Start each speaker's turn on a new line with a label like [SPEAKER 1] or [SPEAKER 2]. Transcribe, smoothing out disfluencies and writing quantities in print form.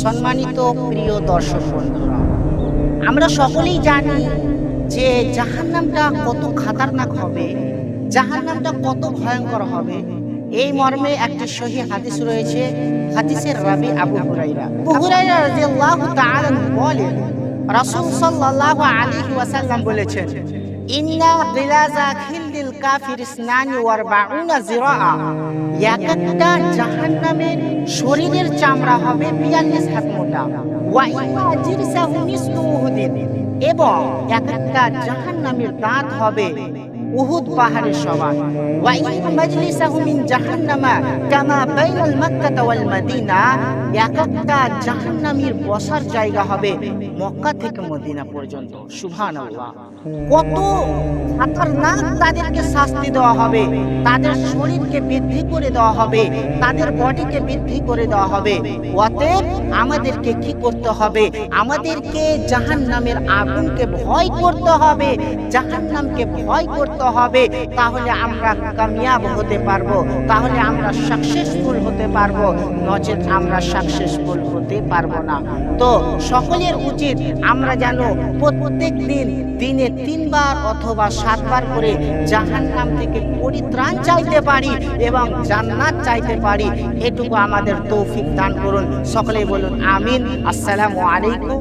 [SPEAKER 1] সম্মানিত প্রিয় দর্শক বন্ধুরা, আমরা সকলেই জানি যে জাহান্নামটা কত খাতারনাক হবে, জাহান্নামটা কত ভয়ঙ্কর হবে। এই মর্মে একটি সহিহ হাদিস রয়েছে। হাদিসের রাবি আবু হুরায়রা। আবু হুরায়রা রাদিয়াল্লাহু তাআলা বলেন, রাসূল সাল্লাল্লাহু আলাইহি ওয়াসাল্লাম বলেছেন, ইন্না গিলাযা খিলদিল কাফির ইসনানি ওয়া আরবাউনা জিরাআ। একটা জাহান্নামের শরীরের চামড়া হবে ৪২ হাত মোটা। ওয়া ইন্না জিরসাহু মিসলু উহুদিন, এবং একটা জাহান্নামের দাঁত হবে উহুদ পাহাড়ের সমান। ওয়া ইন্না মাজলিসাহু মিন জাহান্নামা কামা বাইনাল মক্কা ওয়াল মদিনা। একটা জাহান্নামীর বসার জায়গা হবে মক্কা থেকে মদিনা পর্যন্ত। সুবহানাল্লাহ, কত খতরনাক তাদেরকে শাস্তি দেওয়া হবে। তাদের শরীরকে বৃদ্ধি করে দেওয়া হবে, তাদের বডিকে বৃদ্ধি করে দেওয়া হবে। অতএব আমাদেরকে কি করতে হবে? আমাদেরকে জাহান্নামের আগুনকে ভয় করতে হবে, জাহান্নামকে ভয় করতে হবে। তাহলে আমরা কামিয়াব হতে পারবো, তাহলে আমরা সাকসেসফুল হতে পারবো, নচেত আমরা সাকসেসফুল হতে পারবো না। তো সকলের উচিত আমরা যেন প্রত্যেক দিনে ৩ বার অথবা ৭ বার করে জাহান্নাম থেকে পরিত্রাণ চাইতে পারি এবং জান্নাত চাইতে পারি। এটুকু আমাদের তৌফিক দান করুন। সকলেই বলুন আমিন। আসসালামু আলাইকুম।